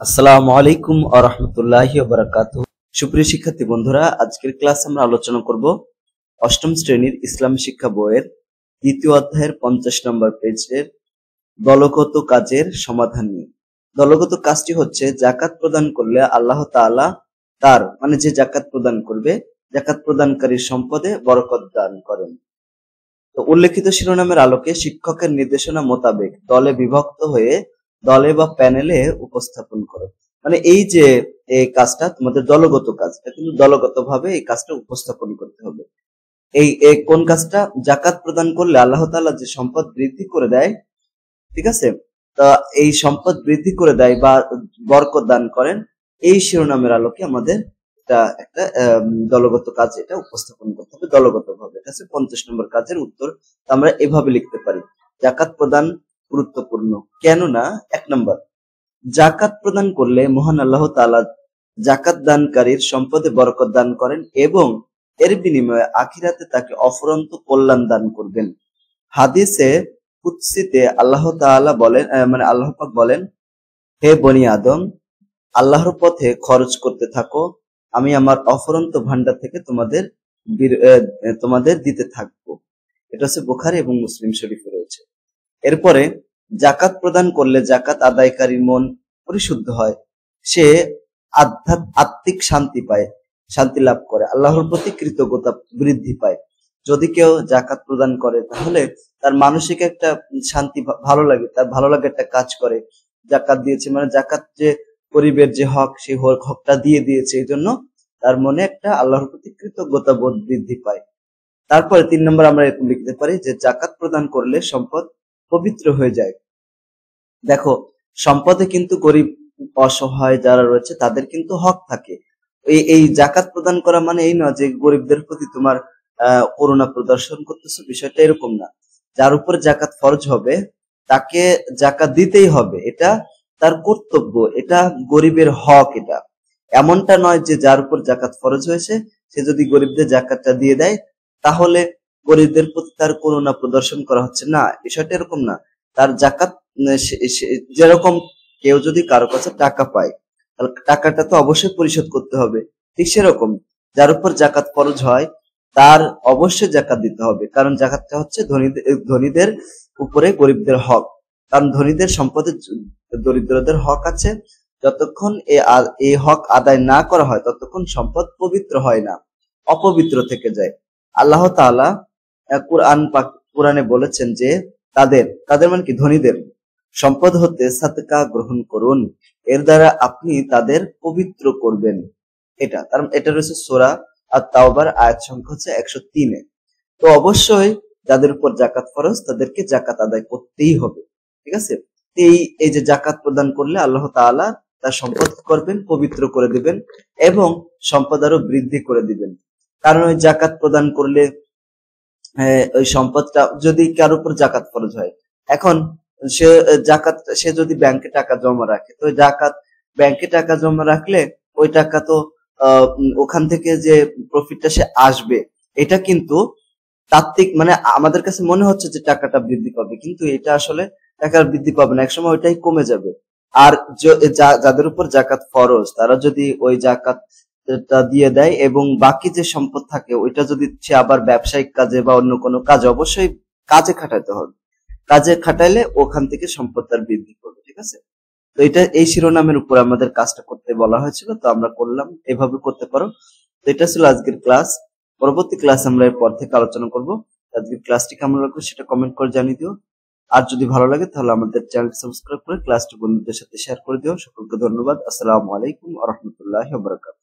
আসসালামু আলাইকুম ওয়া রাহমাতুল্লাহি ওয়া বারাকাতুহু। সুপ্রিয় শিক্ষার্থী বন্ধুরা, আজকের ক্লাসে আমরা আলোচনা করব অষ্টম শ্রেণীর ইসলাম শিক্ষা বইয়ের দ্বিতীয় অধ্যায়ের 50 নম্বর পেজের দলগত কাজের সমাধান নিয়ে। দলগত কাজটি হচ্ছে যাকাত প্রদান করলে আল্লাহ তাআলা তার যে যাকাত প্রদান করবে, যাকাত প্রদানকারীর সম্পদে বরকত দান করেন। তো উল্লেখিত শিরোনামের আলোকে শিক্ষকের নির্দেশনা মোতাবেক দলে বিভক্ত হয়ে দলে বা প্যানেলে উপস্থাপন করো। এই যে এই কাজটা তোমাদের দলগত কাজ, এটা কিন্তু দলগত ভাবে এই কাজটা উপস্থাপন করতে হবে। এই কোন কাজটা? যাকাত প্রদান করলে আল্লাহ তাআলা যে সম্পদ বৃদ্ধি করে দেয়, ঠিক আছে, তা এই সম্পদ বৃদ্ধি করে দেয় বা বরকত দান করেন, এই শিরোনামের আলোকে আমাদের একটা দলগত কাজ এটা উপস্থাপন করতে হবে দলগত ভাবে। এটা হচ্ছে 50 নম্বর কাজের উত্তর। আমরা এভাবে লিখতে পারি, যাকাত প্রদান গুরুত্বপূর্ণ কেননা 1 নম্বর, যাকাত প্রদান করলে মহান আল্লাহ তাআলা যাকাত দানকারীর সম্পদে বরকত দান করেন এবং এর বিনিময়ে আখিরাতে তাকে অফুরন্ত কল্যাণ দান করবেন। হাদিসে কুদসিতে আল্লাহ তাআলা বলেন, আল্লাহ পাক বলেন, হে বনি আদম, আল্লাহর পথে খরচ করতে থাকো, আমি আমার অফুরন্ত ভান্ডার থেকে তোমাদের দিতে থাকবো। এটা হচ্ছে বুখারী এবং মুসলিম শরীফে রয়েছে। এরপরে যাকাত প্রদান করলে যাকাত আদায়কারীর মন পরিশুদ্ধ হয়, সে আত্মিক শান্তি পায়, শান্তি লাভ করে, আল্লাহর প্রতি কৃতজ্ঞতা বৃদ্ধি পায়। যদি কেউ যাকাত প্রদান করে তাহলে তার মানসিক একটা শান্তি ভালো লাগে, তার ভালো লাগে একটা কাজ করে। যাকাত দিয়েছে যাকাত যে গরিবের যে হক, সেই হকটা দিয়ে দিয়েছে, এই জন্য তার মনে একটা আল্লাহর প্রতি কৃতজ্ঞতা বোধ বৃদ্ধি পায়। তারপরে 3 নম্বর আমরা এরকম লিখতে পারি যে যাকাত প্রদান করলে সম্পদ পবিত্র হয়ে যায়। দেখো, সম্পদে কিন্তু গরিব অসহায় যারা রয়েছে তাদের কিন্তু হক থাকে। এই যাকাত প্রদান করা মানে এই নয় যে গরিবদের প্রতি তোমার করুণা প্রদর্শন করতেছো, বিষয়টা এরকম না। যার উপর যাকাত ফরজ হবে তাকে যাকাত দিতেই হবে, এটা তার কর্তব্য, এটা গরিবের হক। এটা এমনটা নয় যে যার উপর যাকাত ফরজ হয়েছে সে যদি গরিবদের যাকাতটা দিয়ে দেয় তাহলে গরিবদের প্রতি তার করুণা প্রদর্শন করা হচ্ছে না, বিষয়টা এরকম না। তার যাকাত যেরকম কেউ যদি কারো কাছে টাকা পায় তাহলে টাকাটা তো অবশ্যই পরিশোধ করতে হবে, ঠিক সেরকম যার উপর যাকাত ফরজ হয় তার অবশ্যই যাকাত দিতে হবে, কারণ যাকাতটা হচ্ছে ধনীদের উপরে গরিবদের হক। কারণ ধনীদের সম্পদে দরিদ্রদের হক আছে, যতক্ষণ এই হক আদায় না করা হয় ততক্ষণ সম্পদ পবিত্র হয় না, অপবিত্র থেকে যায়। আল্লাহ তাআলা কোরআনে বলেছেন যে তাদের ধনীদের সম্পদ হতে সাদকা গ্রহণ করুন, এর দ্বারা আপনি তাদের পবিত্র করবেন। এটা রয়েছে সূরা আত-তাওবার আয়াত সংখ্যা হচ্ছে 103-এ। তো অবশ্যই যাদের উপর যাকাত ফরজ তাদেরকে যাকাত আদায় করতেই হবে, ঠিক আছে। এই যে যাকাত প্রদান করলে আল্লাহ তাআলা তার সম্পদ করবেন, পবিত্র করে দিবেন এবং সম্পদ আরো বৃদ্ধি করে দিবেন। কারণ ওই যাকাত প্রদান করলে ওই সম্পদটা যদি কারোর উপর যাকাত ফরজ হয়, এখন সে যদি ব্যাংকে টাকা জমা রাখে, তো ব্যাংকে টাকা জমা রাখলে ওই টাকা তো ওখান থেকে যে প্রফিটটা সে আসবে, এটা কিন্তু তাত্ত্বিক আমাদের কাছে মনে হচ্ছে যে টাকাটা বৃদ্ধি পাবে, কিন্তু এটা আসলে টাকার বৃদ্ধি পাবে না, একসময় ওইটাই কমে যাবে। আর যাদের উপর যাকাত ফরজ তারা যদি ওই যাকাতটা দিয়ে দেয় এবং বাকি যে সম্পদ থাকে ওইটা যদি সে আবার ব্যবসায়িক কাজে বা অন্য কোনো কাজে, অবশ্যই কাজে খাটাতে হবে, কাজে খাটাইলে ওখান থেকে সম্পদ তার বৃদ্ধি করবে, ঠিক আছে। তো এই শিরোনামের উপর আমাদের কাজটা করতে বলা হয়েছিল, তো আমরা করলাম, এভাবে করতে পারো। তো এটা ছিল আজকের ক্লাস। পরবর্তী ক্লাস আমরা এরপর থেকে আলোচনা করব। আজকের ক্লাসটি কেমন লাগলো সেটা কমেন্ট করে জানিয়ে দিও। আর যদি ভালো লাগে তাহলে আমাদের চ্যানেলটি সাবস্ক্রাইব করে ক্লাসটি বন্ধুদের সাথে শেয়ার করে দিও। সকলকে ধন্যবাদ। আসসালামু আলাইকুম ওয়া রাহমাতুল্লাহি ওয়া বারাকাতুহু।